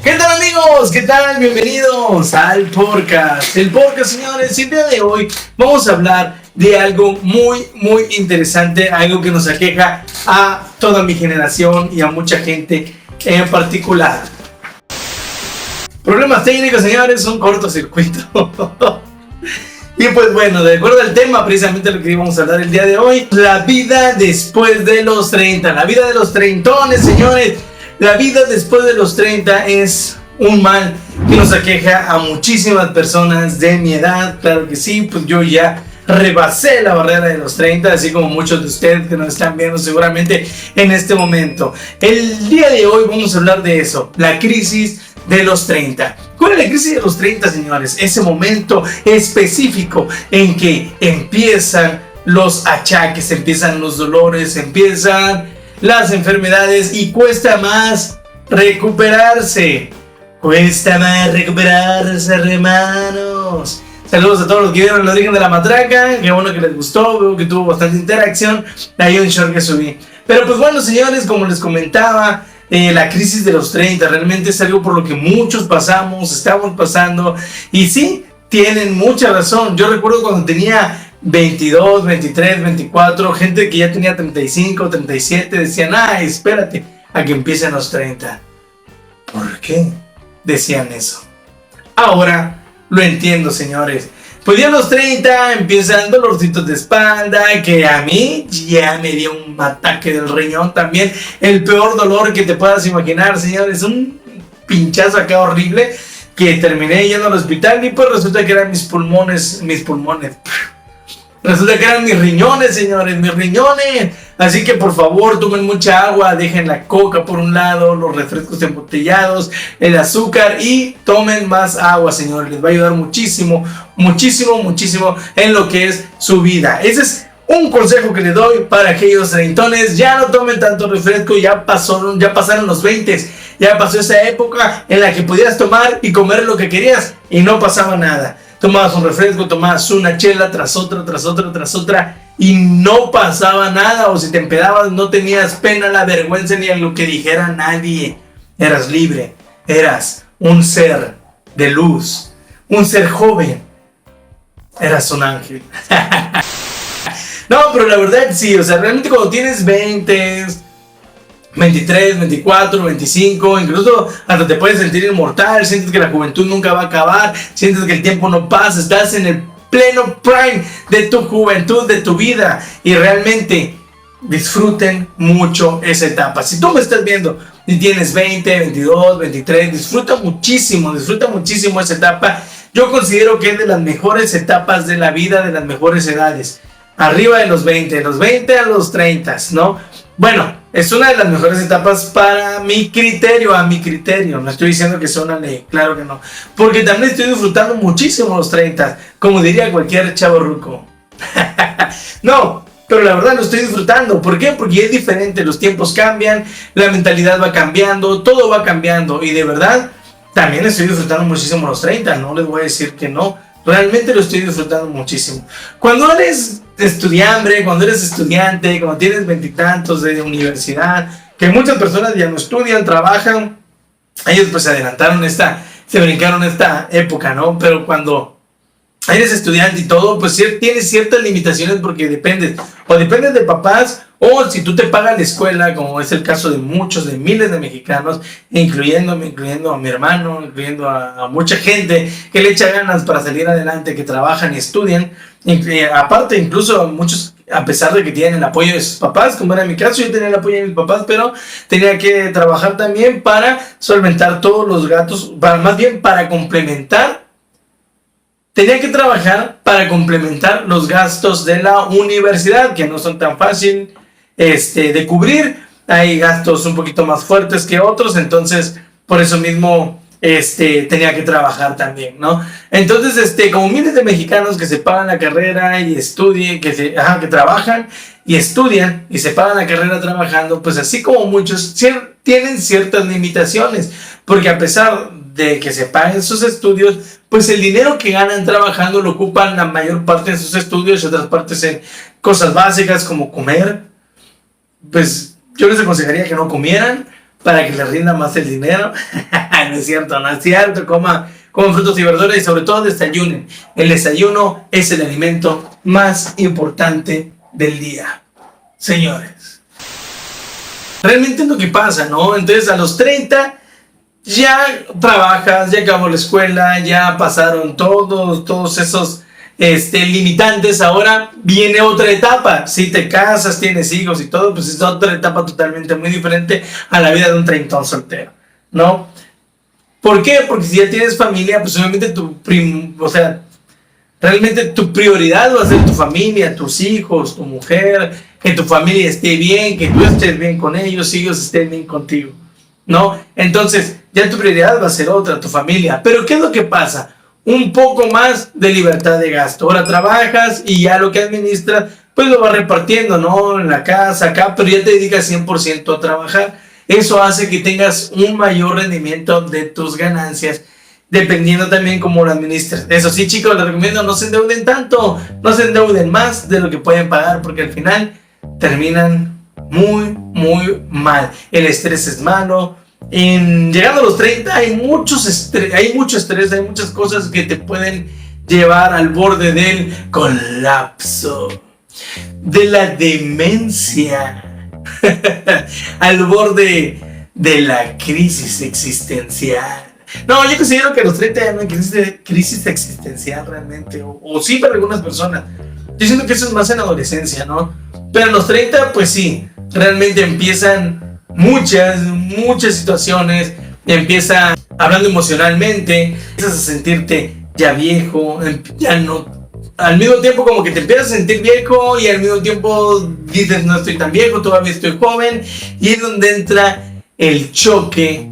¿Qué tal, amigos? ¿Qué tal? Bienvenidos al podcast. El podcast, señores, el día de hoy vamos a hablar de algo muy interesante, algo que nos aqueja a toda mi generación y a mucha gente en particular. Problemas técnicos, señores, un cortocircuito. Y pues bueno, de acuerdo al tema, precisamente lo que íbamos a hablar el día de hoy, la vida después de los 30, la vida de los treintones, señores. La vida después de los 30 es un mal que nos aqueja a muchísimas personas de mi edad. Claro que sí, pues yo ya rebasé la barrera de los 30, así como muchos de ustedes que nos están viendo seguramente en este momento. El día de hoy vamos a hablar de eso, la crisis de los 30. ¿Cuál es la crisis de los 30, señores? Ese momento específico en que empiezan los achaques, empiezan los dolores, empiezan las enfermedades y cuesta más recuperarse. Cuesta más recuperarse, hermanos. Saludos a todos los que vieron El Origen de la Matraca. Qué bueno que les gustó, veo que tuvo bastante interacción. Hay un short que subí. Pero pues bueno, señores, como les comentaba, la crisis de los 30 realmente es algo por lo que muchos pasamos, estamos pasando. Y sí, tienen mucha razón. Yo recuerdo cuando tenía 22, 23, 24, gente que ya tenía 35, 37, decían, espérate a que empiecen los 30. ¿Por qué decían eso? Ahora lo entiendo, señores. Pues ya a los 30 empiezan dolorcitos de espalda, que a mí ya me dio un ataque del riñón también. El peor dolor que te puedas imaginar, señores. Un pinchazo acá horrible que terminé yendo al hospital y pues resulta que eran mis pulmones. Resulta que eran mis riñones, señores, mis riñones. Así que por favor tomen mucha agua, dejen la coca por un lado, los refrescos embotellados, el azúcar y tomen más agua, señores. Les va a ayudar muchísimo en lo que es su vida. Ese es un consejo que les doy para aquellos treintones. Ya no tomen tanto refresco, ya pasaron los 20. Ya pasó esa época en la que podías tomar y comer lo que querías y no pasaba nada. Tomabas un refresco, tomabas una chela tras otra y no pasaba nada. O si te empedabas no tenías pena, la vergüenza ni en lo que dijera nadie. Eras libre, eras un ser de luz, un ser joven. Eras un ángel. No, pero la verdad sí, o sea, realmente cuando tienes 20, 23, 24, 25, incluso hasta te puedes sentir inmortal, sientes que la juventud nunca va a acabar, sientes que el tiempo no pasa, estás en el pleno prime de tu juventud, de tu vida, y realmente disfruten mucho esa etapa. Si tú me estás viendo y tienes 20, 22, 23, disfruta muchísimo esa etapa. Yo considero que es de las mejores etapas de la vida, de las mejores edades, arriba de los 20 a los 30, ¿no? Bueno, es una de las mejores etapas para mi criterio, no estoy diciendo que sea una ley, claro que no, porque también estoy disfrutando muchísimo los 30, como diría cualquier chavorruco. No, pero la verdad lo estoy disfrutando. ¿Por qué? Porque es diferente, los tiempos cambian, la mentalidad va cambiando, todo va cambiando, y de verdad también estoy disfrutando muchísimo los 30, no les voy a decir que no. Realmente lo estoy disfrutando muchísimo. Cuando eres estudiante, cuando tienes veintitantos de universidad, que muchas personas ya no estudian, trabajan, ellos pues se brincaron esta época, ¿no? Pero cuando eres estudiante y todo, pues tienes ciertas limitaciones porque dependes de papás, o si tú te pagas la escuela, como es el caso de miles de mexicanos, incluyendo a mi hermano, incluyendo a mucha gente que le echa ganas para salir adelante, que trabajan y estudian. Aparte, incluso muchos, a pesar de que tienen el apoyo de sus papás, como era mi caso, yo tenía el apoyo de mis papás, pero tenía que trabajar también para solventar todos los gastos, para complementar. Tenía que trabajar para complementar los gastos de la universidad, que no son tan fáciles de cubrir. Hay gastos un poquito más fuertes que otros, entonces por eso mismo tenía que trabajar también, ¿no? Entonces, como miles de mexicanos que se pagan la carrera y estudian, que trabajan y estudian y se pagan la carrera trabajando, pues así como muchos tienen ciertas limitaciones, porque a pesar de que se paguen sus estudios, pues el dinero que ganan trabajando lo ocupan la mayor parte en sus estudios y otras partes en cosas básicas como comer. Pues yo les aconsejaría que no comieran, para que les rinda más el dinero. No es cierto, no es cierto. Coman frutos y verduras y sobre todo desayunen. El desayuno es el alimento más importante del día, señores. Realmente es lo que pasa, ¿no? Entonces a los 30 ya trabajas, ya acabó la escuela, ya pasaron todos esos limitantes. Ahora viene otra etapa. Si te casas, tienes hijos y todo, pues es otra etapa totalmente muy diferente a la vida de un treintón soltero, ¿no? ¿Por qué? Porque si ya tienes familia, pues obviamente realmente tu prioridad va a ser tu familia, tus hijos, tu mujer, que tu familia esté bien, que tú estés bien con ellos, ellos estén bien contigo, ¿no? Entonces, ya tu prioridad va a ser otra, tu familia. Pero ¿qué es lo que pasa? Un poco más de libertad de gasto. Ahora trabajas y ya lo que administras, pues lo vas repartiendo, ¿no? En la casa, acá, pero ya te dedicas 100% a trabajar. Eso hace que tengas un mayor rendimiento de tus ganancias, dependiendo también cómo lo administres. Eso sí, chicos, les recomiendo no se endeuden tanto, no se endeuden más de lo que pueden pagar, porque al final terminan muy mal. El estrés es malo. Llegando a los 30 hay mucho estrés, hay muchas cosas que te pueden llevar al borde del colapso, de la demencia, al borde de la crisis existencial. No, yo considero que a los 30 ya no hay crisis existencial realmente, o sí para algunas personas. Yo siento que eso es más en la adolescencia, ¿no? Pero a los 30, pues sí, realmente empiezan muchas situaciones. Empieza hablando emocionalmente, empiezas a sentirte ya viejo, ya no. Al mismo tiempo como que te empiezas a sentir viejo y al mismo tiempo dices no estoy tan viejo, todavía estoy joven, y es donde entra el choque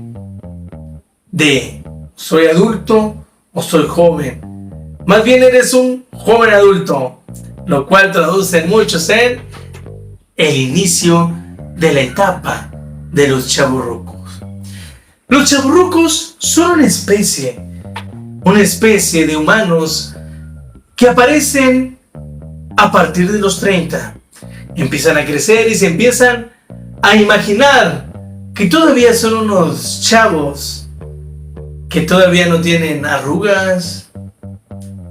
de ¿soy adulto o soy joven? Más bien eres un joven adulto, lo cual traduce en muchos en el inicio de la etapa de los chavorrucos. Los chavorrucos son una especie de humanos que aparecen a partir de los 30. Empiezan a crecer y se empiezan a imaginar que todavía son unos chavos, que todavía no tienen arrugas,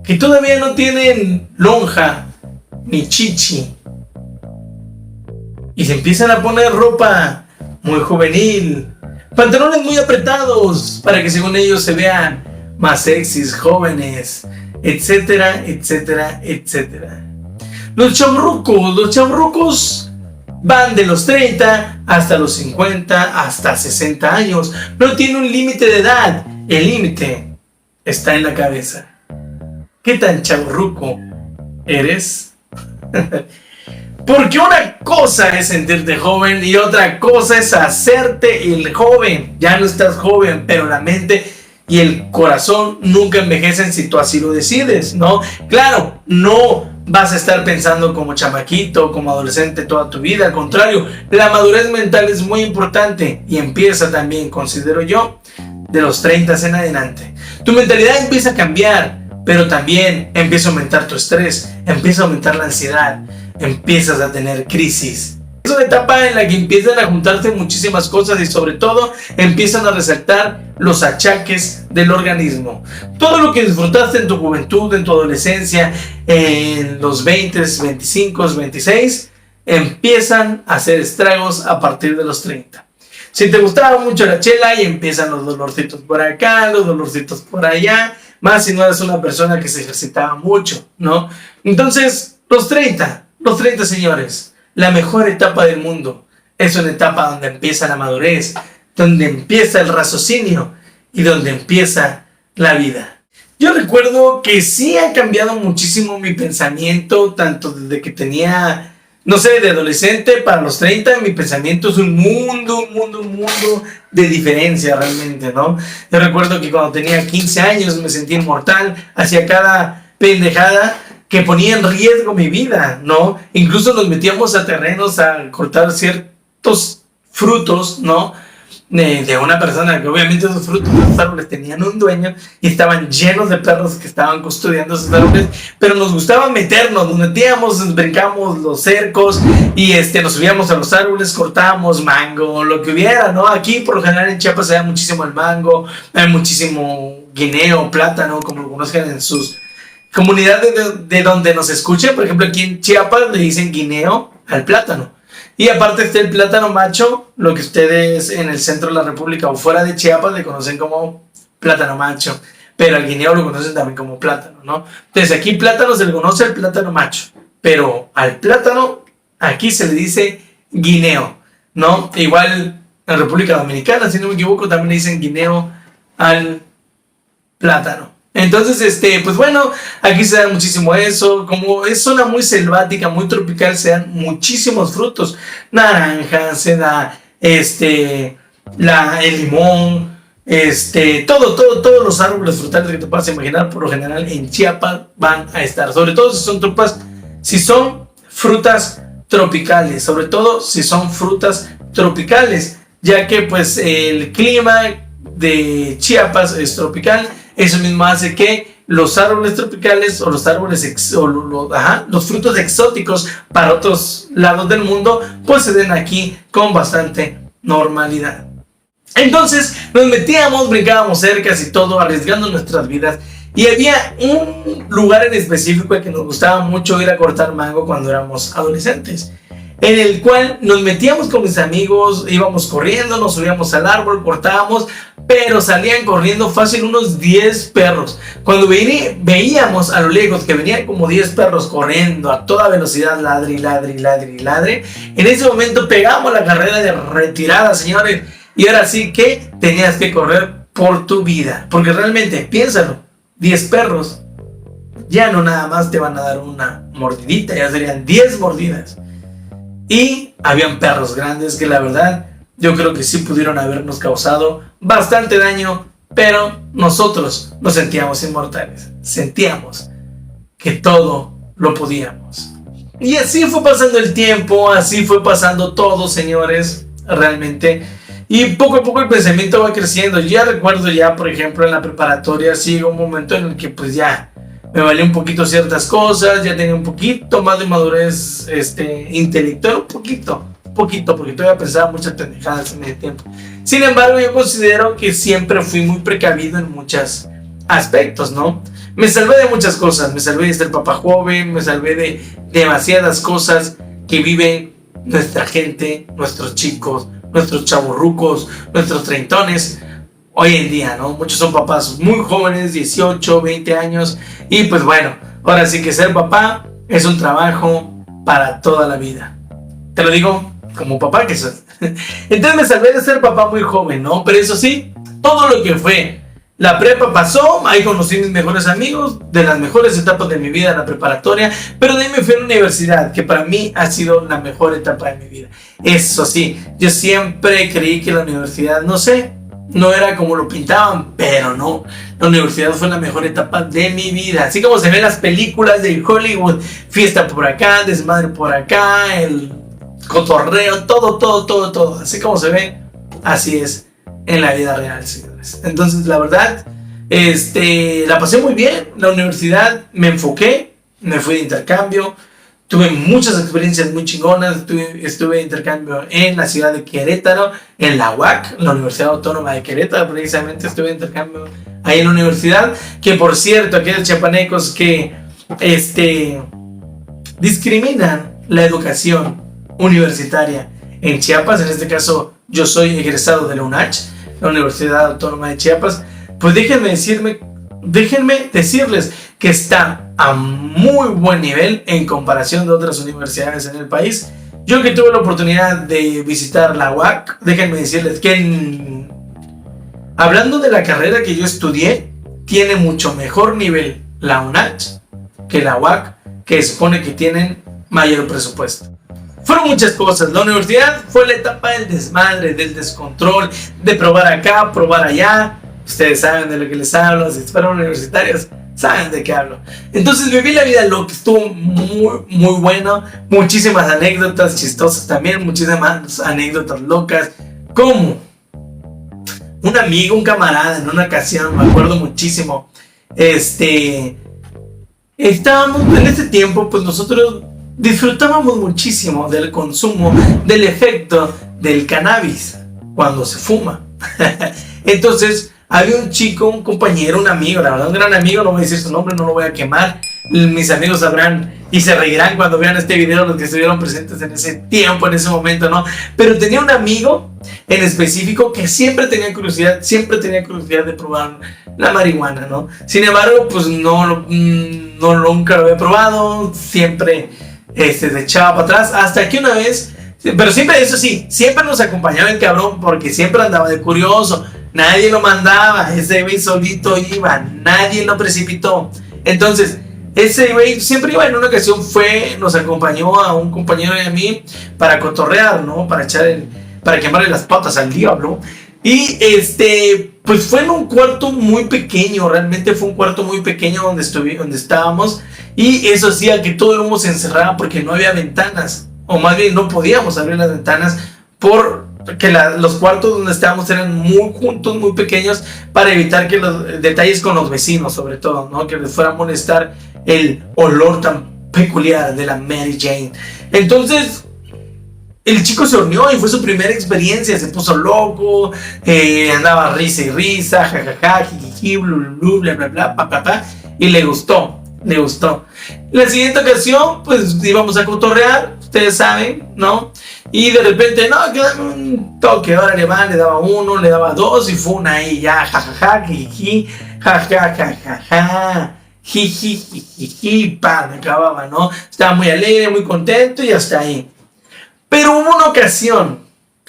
que todavía no tienen lonja ni chichi, y se empiezan a poner ropa muy juvenil, pantalones muy apretados para que según ellos se vean más sexys, jóvenes, etcétera, etcétera, etcétera. Los chavorrucos van de los 30 hasta los 50, hasta 60 años. No tiene un límite de edad. El límite está en la cabeza. ¿Qué tan chavorruco eres? Porque una cosa es sentirte joven y otra cosa es hacerte el joven. Ya no estás joven, pero la mente y el corazón nunca envejecen si tú así lo decides, ¿no? Claro, no vas a estar pensando como chamaquito, como adolescente toda tu vida. Al contrario, la madurez mental es muy importante y empieza también, considero yo, de los 30 en adelante. Tu mentalidad empieza a cambiar, pero también empieza a aumentar tu estrés, empieza a aumentar la ansiedad, empiezas a tener crisis. Es una etapa en la que empiezan a juntarse muchísimas cosas y sobre todo empiezan a resaltar los achaques del organismo. Todo lo que disfrutaste en tu juventud, en tu adolescencia, en los 20, 25, 26, empiezan a hacer estragos a partir de los 30. Si te gustaba mucho la chela y empiezan los dolorcitos por acá, los dolorcitos por allá, más si no eres una persona que se ejercitaba mucho, ¿no? Entonces, los 30 señores, la mejor etapa del mundo es una etapa donde empieza la madurez, donde empieza el raciocinio y donde empieza la vida. Yo recuerdo que sí ha cambiado muchísimo mi pensamiento, tanto desde que tenía, no sé, de adolescente para los 30, mi pensamiento es un mundo de diferencia realmente, ¿no? Yo recuerdo que cuando tenía 15 años me sentía inmortal, hacía cada pendejada que ponía en riesgo mi vida, ¿no? Incluso nos metíamos a terrenos a cortar ciertos frutos, ¿no? de una persona que obviamente esos frutos de los árboles tenían un dueño y estaban llenos de perros que estaban custodiando esos árboles, pero nos gustaba meternos, nos metíamos, nos brincamos los cercos y nos subíamos a los árboles, cortábamos mango, lo que hubiera, ¿no? Aquí por lo general en Chiapas hay muchísimo el mango, hay muchísimo guineo, plátano, como lo conozcan en sus comunidades de donde nos escuchen. Por ejemplo, aquí en Chiapas le dicen guineo al plátano. Y aparte está el plátano macho, lo que ustedes en el centro de la República o fuera de Chiapas le conocen como plátano macho, pero al guineo lo conocen también como plátano, ¿no? Entonces aquí plátano se le conoce el plátano macho, pero al plátano aquí se le dice guineo, ¿no? Igual en República Dominicana, si no me equivoco, también le dicen guineo al plátano. Entonces, pues bueno, aquí se da muchísimo eso. Como es zona muy selvática, muy tropical, se dan muchísimos frutos. Naranja, se da el limón, todos los árboles frutales que te puedas imaginar, por lo general en Chiapas van a estar. Sobre todo si son frutas tropicales, sobre todo si son frutas tropicales, ya que pues el clima de Chiapas es tropical. Eso mismo hace que los árboles tropicales o los árboles los frutos exóticos para otros lados del mundo pues se den aquí con bastante normalidad. Entonces nos metíamos, brincábamos cercas y todo, arriesgando nuestras vidas. Y había un lugar en específico que nos gustaba mucho ir a cortar mango cuando éramos adolescentes, en el cual nos metíamos con mis amigos, íbamos corriendo, nos subíamos al árbol, cortábamos, pero salían corriendo fácil unos 10 perros. Cuando veíamos a lo lejos que venían como 10 perros corriendo a toda velocidad, ladre y ladre y ladre y ladre, en ese momento pegamos la carrera de retirada, señores, y ahora sí que tenías que correr por tu vida, porque realmente, piénsalo, 10 perros ya no nada más te van a dar una mordidita, ya serían 10 mordidas. Y habían perros grandes que la verdad yo creo que sí pudieron habernos causado bastante daño, pero nosotros nos sentíamos inmortales, sentíamos que todo lo podíamos. Y así fue pasando el tiempo, así fue pasando todo, señores, realmente. Y poco a poco el pensamiento va creciendo. Ya recuerdo por ejemplo, en la preparatoria, sí llegó un momento en el que pues ya me valía un poquito ciertas cosas, ya tenía un poquito más de madurez intelectual, un poquito, porque todavía pensaba muchas pendejadas en ese tiempo. Sin embargo, yo considero que siempre fui muy precavido en muchos aspectos, ¿no? Me salvé de muchas cosas, me salvé de ser papá joven, me salvé de demasiadas cosas que viven nuestra gente, nuestros chicos, nuestros chavorrucos, nuestros treintones. Hoy en día, ¿no? Muchos son papás muy jóvenes, 18, 20 años. Y pues bueno, ahora sí que ser papá es un trabajo para toda la vida. Te lo digo como papá que soy. Entonces me salvé de ser papá muy joven, ¿no? Pero eso sí, todo lo que fue la prepa pasó, ahí conocí mis mejores amigos, de las mejores etapas de mi vida, la preparatoria, pero de ahí me fui a la universidad, que para mí ha sido la mejor etapa de mi vida. Eso sí, yo siempre creí que la universidad, no era como lo pintaban, pero no, la universidad fue la mejor etapa de mi vida. Así como se ven las películas de Hollywood, fiesta por acá, desmadre por acá, el cotorreo, todo, así como se ve, así es en la vida real, señores. Entonces, la verdad, la pasé muy bien. La universidad, me enfoqué, me fui de intercambio, tuve muchas experiencias muy chingonas. Estuve de intercambio en la ciudad de Querétaro, en la UAC, la Universidad Autónoma de Querétaro, precisamente estuve de intercambio ahí en la universidad. Que por cierto, aquellos chiapanecos que discriminan la educación universitaria en Chiapas, en este caso yo soy egresado de la UNACH, la Universidad Autónoma de Chiapas, pues déjenme decirles que está a muy buen nivel en comparación de otras universidades en el país. Yo que tuve la oportunidad de visitar la UAC, déjenme decirles que hablando de la carrera que yo estudié, tiene mucho mejor nivel la UNACH que la UAC, que supone que tienen mayor presupuesto. Fueron muchas cosas. La universidad fue la etapa del desmadre, del descontrol, de probar acá, probar allá. Ustedes saben de lo que les hablo, si fueron universitarios, saben de qué hablo. Entonces viví la vida loca, estuvo muy, muy bueno. Muchísimas anécdotas chistosas también, muchísimas anécdotas locas. Como un amigo, un camarada, en una ocasión, me acuerdo muchísimo, estábamos en ese tiempo, pues nosotros disfrutábamos muchísimo del consumo, del efecto del cannabis cuando se fuma. Entonces, había un chico, un compañero, un amigo, la verdad, un gran amigo, no voy a decir su nombre, no lo voy a quemar. Mis amigos sabrán y se reirán cuando vean este video, los que estuvieron presentes en ese tiempo, en ese momento, ¿no? Pero tenía un amigo en específico que siempre tenía curiosidad de probar la marihuana, ¿no? Sin embargo, pues no, nunca lo había probado, siempre se echaba para atrás, hasta que una vez, pero siempre, eso sí, siempre nos acompañaba el cabrón, porque siempre andaba de curioso, nadie lo mandaba, ese güey solito iba, nadie lo precipitó. Entonces, ese güey siempre iba. En una ocasión nos acompañó a un compañero y a mí para cotorrear, ¿no? Para quemarle las patas al diablo. Y pues fue en un cuarto muy pequeño, realmente fue un cuarto muy pequeño donde estábamos. Y eso hacía que todo el mundo se encerraba porque no había ventanas, o más bien no podíamos abrir las ventanas porque los cuartos donde estábamos eran muy juntos, muy pequeños, para evitar que los detalles con los vecinos, sobre todo, ¿no? Que les fuera a molestar el olor tan peculiar de la Mary Jane. Entonces, el chico se unió y fue su primera experiencia, se puso loco, andaba risa y risa, jajaja, jijiji, blu, bla, bla, bla, pa, y le gustó. La siguiente ocasión, pues íbamos a cotorrear, ustedes saben, ¿no? Y de repente, no, que dame un toque, ahora le daba uno, le daba dos, y fue una ahí, ya, jajaja, jijiji, jajaja, jijiji, pan, acababa, ¿no? Estaba muy alegre, muy contento y hasta ahí. Pero hubo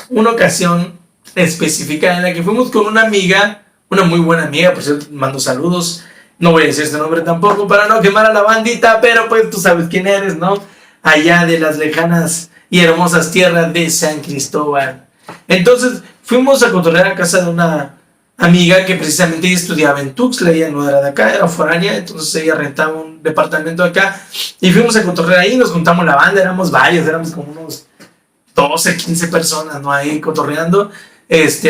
una ocasión específica en la que fuimos con una amiga, una muy buena amiga, por cierto, mando saludos. No voy a decir este nombre tampoco para no quemar a la bandita, pero pues tú sabes quién eres, ¿no? Allá de las lejanas y hermosas tierras de San Cristóbal. Entonces fuimos a cotorrear a casa de una amiga que precisamente estudiaba en Tuxtla, ella no era de acá, era foránea, entonces ella rentaba un departamento acá y fuimos a cotorrear ahí, nos juntamos la banda, éramos varios, éramos como unos 12, 15 personas, ¿no? Ahí cotorreando,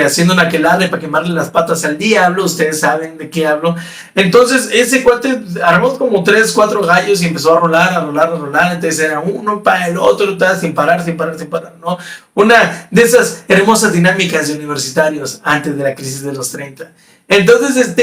haciendo una aquelarre para quemarle las patas al diablo, ustedes saben de qué hablo. Entonces, ese cuate armó como 3, 4 gallos y empezó a rolar, entonces era uno para el otro, sin parar, ¿no? Una de esas hermosas dinámicas de universitarios antes de la crisis de los 30. Entonces,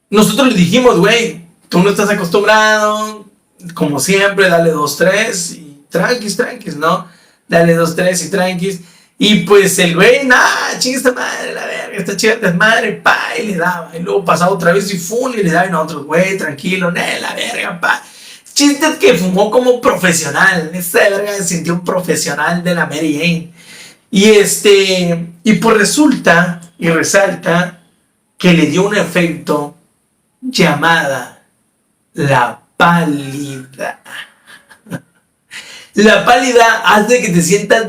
nosotros le dijimos, güey, tú no estás acostumbrado, como siempre, dale 2, 3 y tranquis, ¿no? Dale 2, 3 y tranquis. Y pues el güey, chinga esta madre, la verga, esta chida desmadre, pa, y le daba. Y luego pasaba otra vez y y le daba. Y nosotros, güey, tranquilo, la verga, pa. Chiste es que fumó como profesional. Esta verga se sintió un profesional de la Mary Jane. Y pues resulta y resalta que le dio un efecto llamada la pálida. La pálida hace que te sientas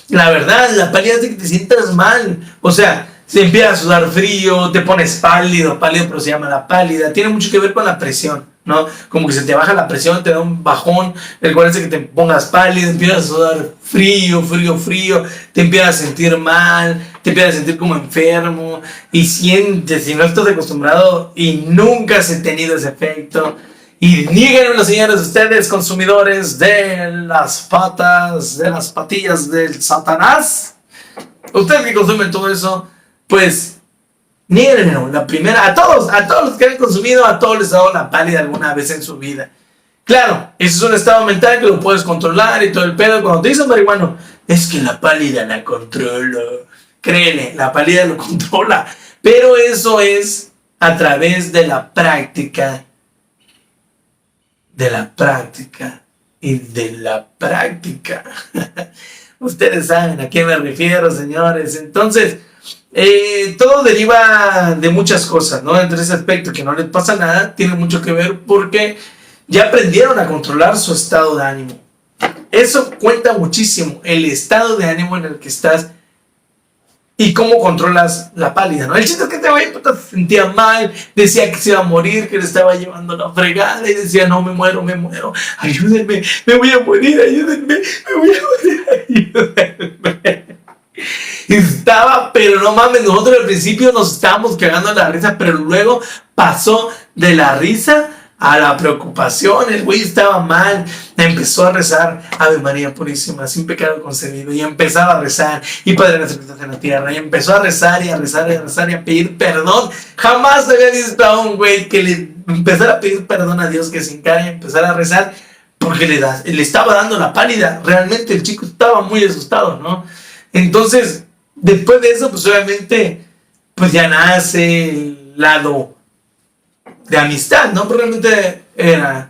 la verdad, la pálida hace que te sientas mal. O sea, se empieza a sudar frío, te pones pálido, pero se llama la pálida. Tiene mucho que ver con la presión, ¿no? Como que se te baja la presión, te da un bajón, el cual hace que te pongas pálido, empiezas a sudar frío, te empiezas a sentir mal, te empiezas a sentir como enfermo, y sientes, si no estás acostumbrado y nunca has tenido ese efecto. Y níguenmelo, señores, ustedes consumidores de las patillas del Satanás, ustedes que consumen todo eso, pues níguenmelo. La primera, a todos los que han consumido, a todos les ha dado la pálida alguna vez en su vida. Claro, eso es un estado mental que lo puedes controlar y todo el pedo. Cuando te dicen marihuano, es que la pálida la controlo. Créele, la pálida lo controla, pero eso es a través de la práctica. Ustedes saben a qué me refiero, señores. Entonces, todo deriva de muchas cosas, ¿no? Entre ese aspecto que no les pasa nada, tiene mucho que ver porque ya aprendieron a controlar su estado de ánimo. Eso cuenta muchísimo, el estado de ánimo en el que estás y cómo controlas la pálida, ¿no? El chiste es que este güey se sentía mal, decía que se iba a morir, que le estaba llevando la fregada y decía, no, me muero, ayúdenme, me voy a morir, ayúdenme. Estaba, pero no mames, nosotros al principio nos estábamos cagando de la risa, pero luego pasó de la risa a la preocupación. El güey estaba mal, empezó a rezar Ave María Purísima, sin pecado concebido, y empezaba a rezar, y Padre nuestro que estás en la tierra, y empezó a rezar y a rezar y a rezar y a pedir perdón. Jamás había visto a un güey que le empezara a pedir perdón a Dios, que se encargue y empezara a rezar, porque le estaba dando la pálida. Realmente el chico estaba muy asustado, ¿no? Entonces, después de eso, pues obviamente, pues ya nace el lado de amistad, ¿no? Pero realmente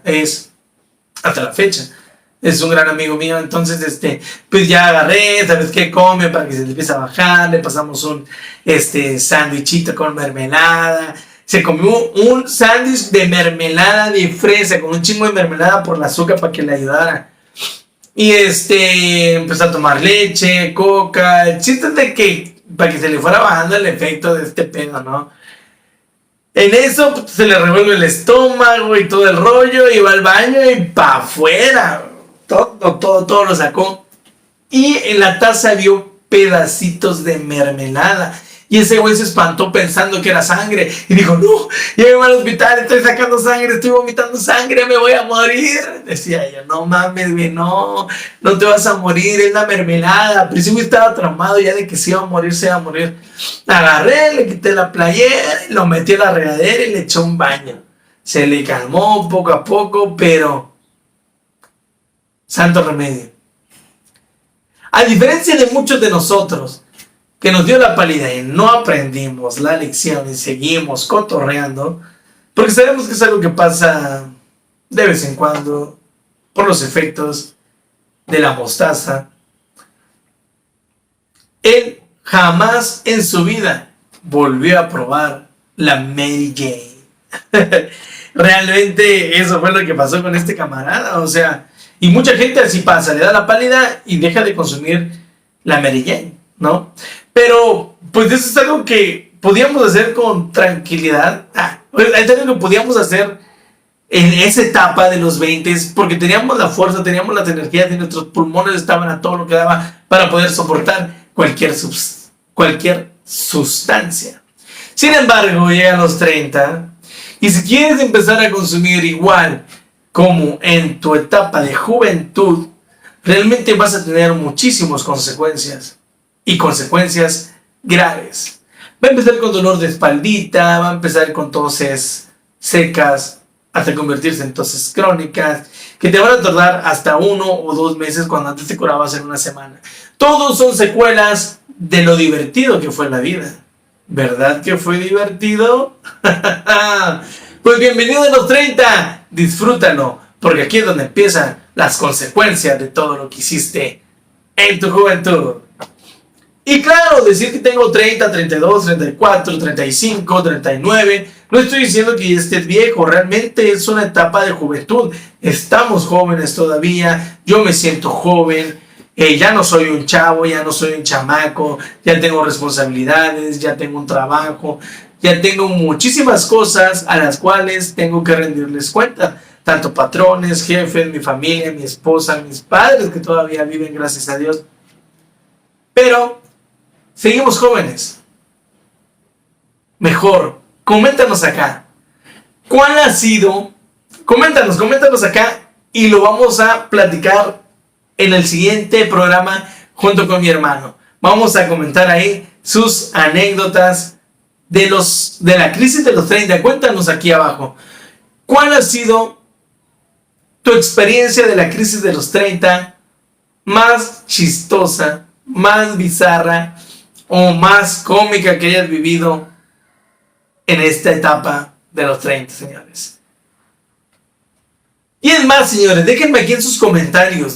es, hasta la fecha, es un gran amigo mío. Entonces, pues ya agarré, ¿sabes qué? Come para que se le empiece a bajar. Le pasamos un, sándwichito con mermelada. Se comió un sándwich de mermelada de fresa, con un chingo de mermelada por el azúcar para que le ayudara. Y empezó a tomar leche, coca. El chiste es de que, para que se le fuera bajando el efecto de este pedo, ¿no? En eso pues, se le revuelve el estómago y todo el rollo, y va al baño y pa' afuera. Todo lo sacó. Y en la taza vio pedacitos de mermelada. Y ese güey se espantó pensando que era sangre. Y dijo, no, llévame al hospital, estoy sacando sangre, estoy vomitando sangre, me voy a morir. Decía ella, no mames, güey, no te vas a morir, es la mermelada. Pero ese güey estaba traumado ya de que se iba a morir, se iba a morir. Agarré, le quité la playera, lo metí a la regadera y le eché un baño. Se le calmó poco a poco, pero santo remedio. A diferencia de muchos de nosotros, que nos dio la pálida y no aprendimos la lección y seguimos cotorreando, porque sabemos que es algo que pasa de vez en cuando por los efectos de la mostaza. Él jamás en su vida volvió a probar la Mary Jane. Realmente eso fue lo que pasó con este camarada, o sea, y mucha gente así pasa, le da la pálida y deja de consumir la Mary Jane, ¿no? Pero, pues eso es algo que podíamos hacer con tranquilidad. Es algo que podíamos hacer en esa etapa de los 20, porque teníamos la fuerza, teníamos las energías y nuestros pulmones estaban a todo lo que daba para poder soportar cualquier sustancia. Sin embargo, llegan los 30 y si quieres empezar a consumir igual como en tu etapa de juventud, realmente vas a tener muchísimas consecuencias. Y consecuencias graves. Va a empezar con dolor de espaldita, va a empezar con toses secas, hasta convertirse en toses crónicas, que te van a tardar hasta 1 o 2 meses cuando antes te curabas en una semana. Todos son secuelas de lo divertido que fue la vida. ¿Verdad que fue divertido? Pues bienvenido a los 30, disfrútalo, porque aquí es donde empiezan las consecuencias de todo lo que hiciste en tu juventud. Y claro, decir que tengo 30, 32, 34, 35, 39, no estoy diciendo que estés viejo, realmente es una etapa de juventud. Estamos jóvenes todavía, yo me siento joven, ya no soy un chavo, ya no soy un chamaco, ya tengo responsabilidades, ya tengo un trabajo, ya tengo muchísimas cosas a las cuales tengo que rendirles cuenta. Tanto patrones, jefes, mi familia, mi esposa, mis padres que todavía viven, gracias a Dios. Pero seguimos jóvenes. Mejor, coméntanos acá. ¿Cuál ha sido? Coméntanos acá y lo vamos a platicar en el siguiente programa junto con mi hermano. Vamos a comentar ahí sus anécdotas de la crisis de los 30. Cuéntanos aquí abajo. ¿Cuál ha sido tu experiencia de la crisis de los 30 más chistosa, más bizarra o más cómica que hayas vivido en esta etapa de los 30, señores? Y es más, señores, déjenme aquí en sus comentarios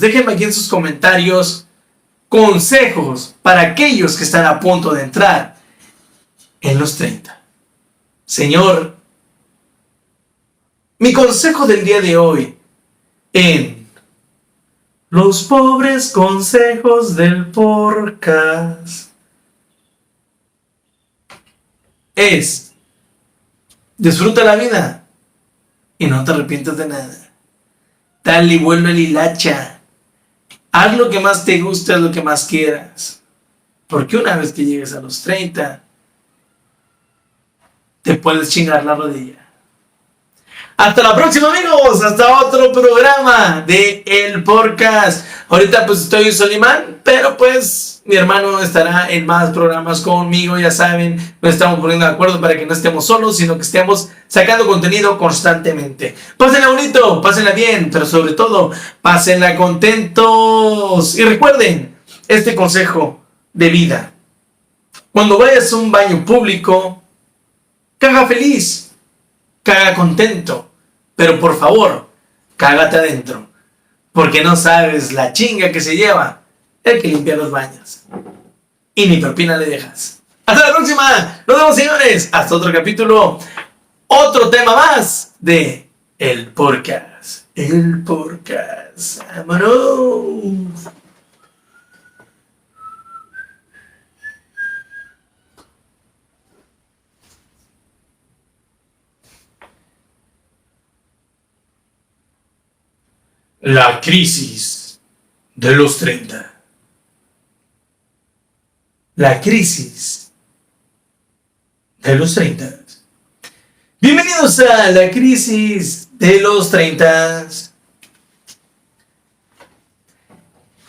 consejos para aquellos que están a punto de entrar en los 30. Señor, mi consejo del día de hoy en Los pobres consejos del podcast es: disfruta la vida y no te arrepientas de nada. Dale vuelo el hilacha. Haz lo que más te guste, haz lo que más quieras. Porque una vez que llegues a los 30, te puedes chingar la rodilla. Hasta la próxima, amigos. Hasta otro programa de El Podcast. Ahorita pues estoy en Solimán, pero pues mi hermano estará en más programas conmigo. Ya saben, nos estamos poniendo de acuerdo para que no estemos solos, sino que estemos sacando contenido constantemente. Pásenla bonito, pásenla bien, pero sobre todo, pásenla contentos. Y recuerden este consejo de vida. Cuando vayas a un baño público, caga feliz, caga contento, pero por favor, cágate adentro, porque no sabes la chinga que se lleva el que limpia los baños. Y ni propina le dejas. Hasta la próxima, nos vemos, señores, hasta otro capítulo, otro tema más de El Podcast. El Podcast, vámonos. La crisis de los 30. La crisis de los 30. Bienvenidos a la crisis de los 30.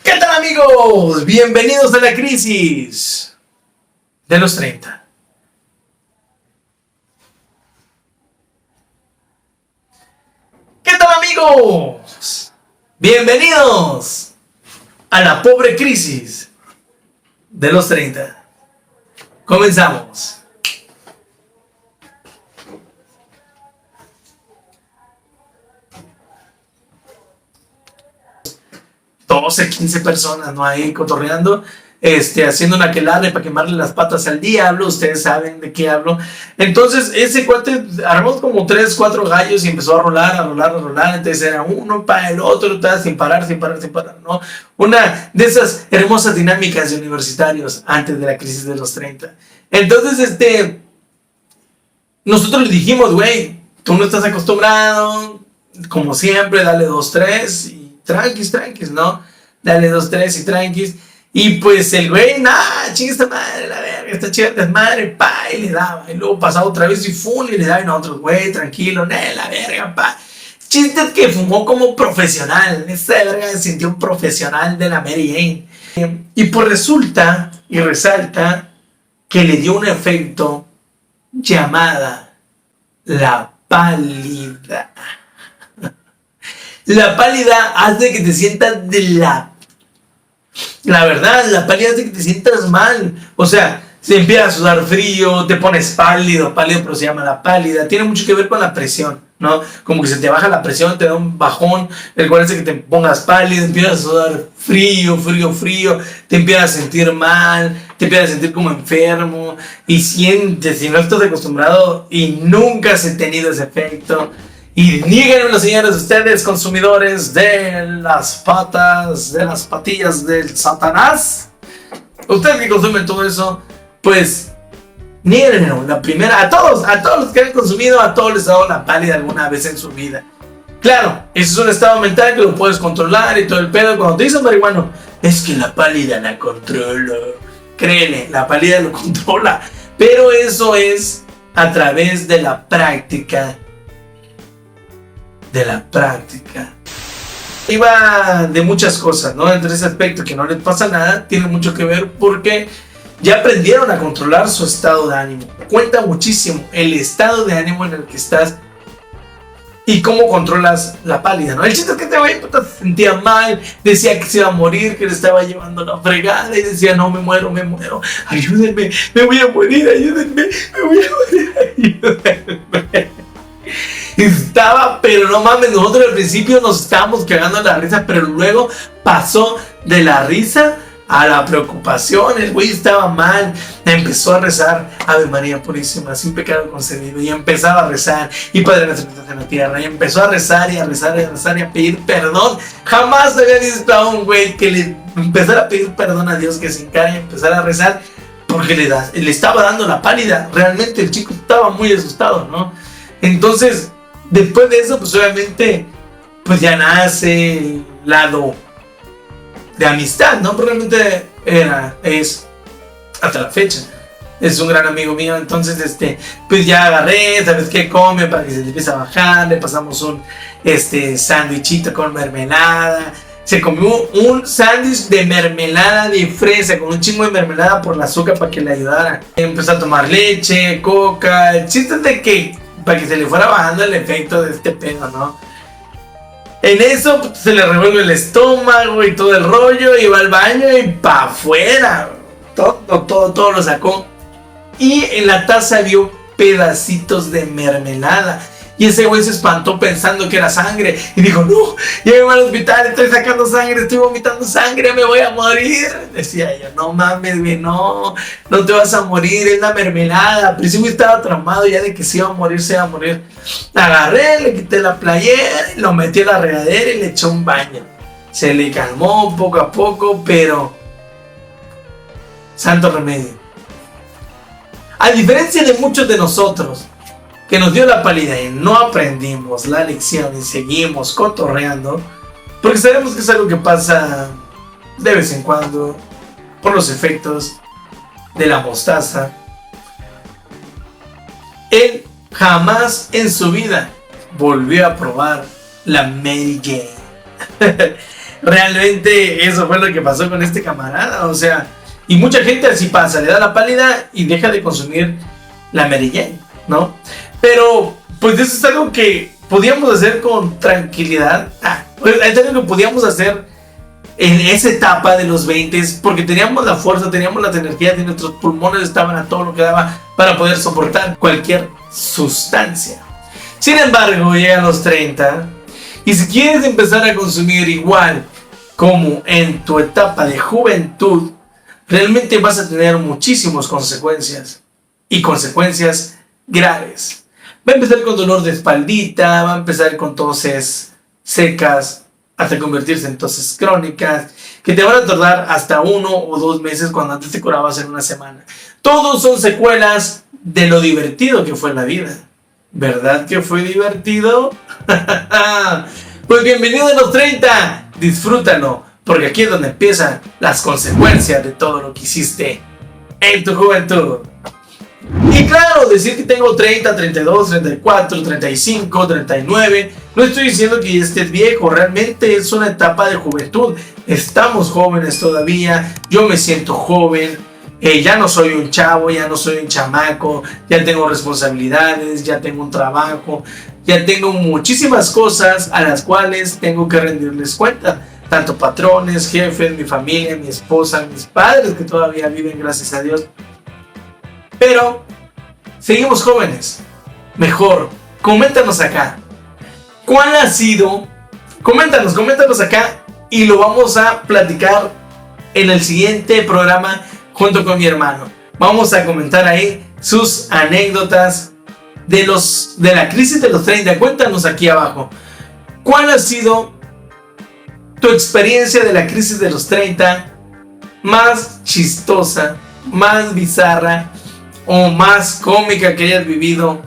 ¿Qué tal, amigos? Bienvenidos a la crisis de los 30. ¿Qué tal, amigos? Bienvenidos a la pobre crisis de los 30. Comenzamos. $12, 15 personas, ¿no? Ahí cotorreando, haciendo una aquelarre para quemarle las patas al diablo. Ustedes saben de qué hablo. Entonces ese cuate armó como 3, 4 gallos y empezó a rolar. Entonces era uno para el otro, sin parar, ¿no? Una de esas hermosas dinámicas de universitarios antes de la crisis de los 30. Entonces nosotros le dijimos, güey, tú no estás acostumbrado, como siempre, dale 2, 3 y tranquis, ¿no? Dale 2, 3 y tranquis. Y pues el güey, chinga esta madre, la verga, esta chida desmadre, pa, y le daba. Y luego pasaba otra vez y y le daba a otros, güey, tranquilo, la verga, pa. Chiste que fumó como profesional. Esta verga se sintió un profesional de la Mary Jane. Y pues resulta y resalta que le dio un efecto llamada la pálida. La pálida hace que te sientas de la verdad, la pálida hace que te sientas mal. O sea, se empieza a sudar frío, te pones pálido, pero se llama la pálida. Tiene mucho que ver con la presión, ¿no? Como que se te baja la presión, te da un bajón, el cual hace que te pongas pálido, empiezas a sudar frío, te empiezas a sentir mal, te empiezas a sentir como enfermo y sientes, si no estás acostumbrado y nunca has tenido ese efecto. Y níguenmelo, señores, ustedes consumidores de las patillas del Satanás, ustedes que consumen todo eso, pues níguenmelo. La primera, a todos los que han consumido, a todos les ha dado la pálida alguna vez en su vida. Claro, eso es un estado mental que lo puedes controlar y todo el pedo. Cuando te dicen marihuano, es que la pálida la controlo. Créele, la pálida lo controla, pero eso es a través de la práctica. Iba de muchas cosas, ¿no? Entre ese aspecto que no les pasa nada, tiene mucho que ver porque ya aprendieron a controlar su estado de ánimo. Cuenta muchísimo el estado de ánimo en el que estás y cómo controlas la pálida, ¿no? El chiste es que este güey se sentía mal, decía que se iba a morir, que le estaba llevando la fregada y decía, no, me muero, ayúdenme, me voy a morir, ayúdenme. Estaba, pero no mames, nosotros al principio nos estábamos cagando de la risa, pero luego pasó de la risa a la preocupación. El güey estaba mal, empezó a rezar Ave María Purísima, sin pecado concebido, y empezaba a rezar, y Padre nuestro que estás en la tierra, y empezó a rezar y a pedir perdón. Jamás había visto a un güey que le empezara a pedir perdón a Dios, que se encargue y empezara a rezar, porque le estaba dando la pálida. Realmente el chico estaba muy asustado, ¿no? Entonces, después de eso, pues obviamente, pues ya nace el lado de amistad, ¿no? Pero realmente es hasta la fecha. Es un gran amigo mío, entonces pues ya agarré, ¿sabes qué? Come para que se le empiece a bajar, le pasamos un sándwichito con mermelada. Se comió un sándwich de mermelada de fresa con un chingo de mermelada por el azúcar para que le ayudara. Empezó a tomar leche, coca, el chiste de que para que se le fuera bajando el efecto de este pedo, ¿no? En eso pues, se le revuelve el estómago y todo el rollo, y va al baño y pa' afuera. Todo lo sacó. Y en la taza vio pedacitos de mermelada. Y ese güey se espantó pensando que era sangre. Y dijo, no, llévame al hospital, estoy sacando sangre, estoy vomitando sangre, me voy a morir. Decía ella, no mames, güey, no te vas a morir, es la mermelada. Pero ese güey estaba traumado ya de que se iba a morir, Agarré, le quité la playera, lo metí a la regadera y le eché un baño. Se le calmó poco a poco, pero santo remedio. A diferencia de muchos de nosotros, que nos dio la pálida y no aprendimos la lección y seguimos cotorreando, porque sabemos que es algo que pasa de vez en cuando por los efectos de la mostaza. Él jamás en su vida volvió a probar la Mary Jane. Realmente eso fue lo que pasó con este camarada, o sea, y mucha gente así pasa, le da la pálida y deja de consumir la Mary Jane, ¿no? Pero, pues eso es algo que podíamos hacer con tranquilidad. Pues es algo que podíamos hacer en esa etapa de los 20, porque teníamos la fuerza, teníamos las energías y nuestros pulmones estaban a todo lo que daba para poder soportar cualquier sustancia. Sin embargo, llegan los 30 y si quieres empezar a consumir igual como en tu etapa de juventud, realmente vas a tener muchísimas consecuencias y consecuencias graves. Va a empezar con dolor de espaldita, va a empezar con toses secas, hasta convertirse en toses crónicas, que te van a tardar hasta 1 o 2 meses cuando antes te curabas en una semana. Todos son secuelas de lo divertido que fue la vida. ¿Verdad que fue divertido? Pues bienvenido a los 30, disfrútalo, porque aquí es donde empiezan las consecuencias de todo lo que hiciste en tu juventud. Y claro, decir que tengo 30, 32, 34, 35, 39, no estoy diciendo que estés viejo, realmente es una etapa de juventud. Estamos jóvenes todavía, yo me siento joven, ya no soy un chavo, ya no soy un chamaco, ya tengo responsabilidades, ya tengo un trabajo, ya tengo muchísimas cosas a las cuales tengo que rendirles cuenta. Tanto patrones, jefes, mi familia, mi esposa, mis padres que todavía viven, gracias a Dios. Pero seguimos jóvenes. Mejor, coméntanos acá. ¿Cuál ha sido? Coméntanos acá y lo vamos a platicar en el siguiente programa junto con mi hermano. Vamos a comentar ahí sus anécdotas de la crisis de los 30. Cuéntanos aquí abajo. ¿Cuál ha sido tu experiencia de la crisis de los 30 más chistosa, más bizarra o más cómica que hayas vivido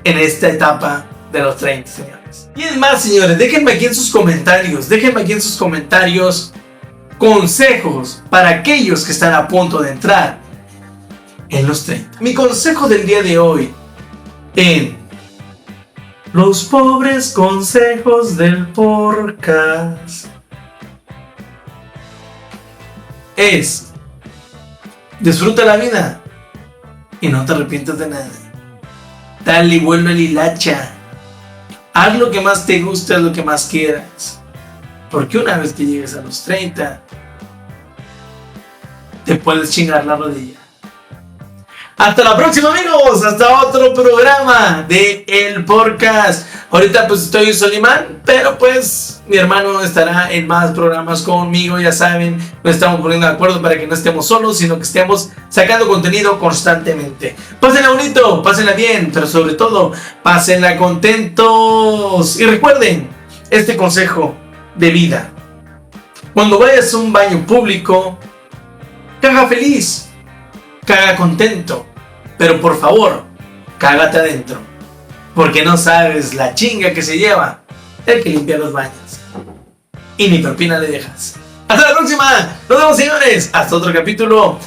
en esta etapa de los 30, señores? Y es más, señores, déjenme aquí en sus comentarios consejos para aquellos que están a punto de entrar en los 30. Mi consejo del día de hoy en los pobres consejos del podcast es: disfruta la vida y no te arrepientas de nada. Dale y vuelve al hilacha. Haz lo que más te guste, haz lo que más quieras. Porque una vez que llegues a los 30, te puedes chingar la rodilla. Hasta la próxima, amigos. Hasta otro programa de El Podcast. Ahorita pues estoy Solimán, pero pues mi hermano estará en más programas conmigo. Ya saben, nos estamos poniendo de acuerdo para que no estemos solos, sino que estemos sacando contenido constantemente. Pásenla bonito, pásenla bien, pero sobre todo, pásenla contentos. Y recuerden este consejo de vida: cuando vayas a un baño público, caga feliz, caga contento, pero por favor, cágate adentro, porque no sabes la chinga que se lleva el que limpia los baños. Y ni propina le dejas. Hasta la próxima, nos vemos, señores, hasta otro capítulo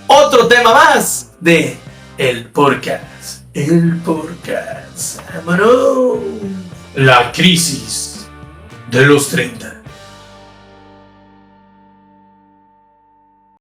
otro tema más de El Podcast. El Podcast. ¡Vámonos! La crisis de los 30.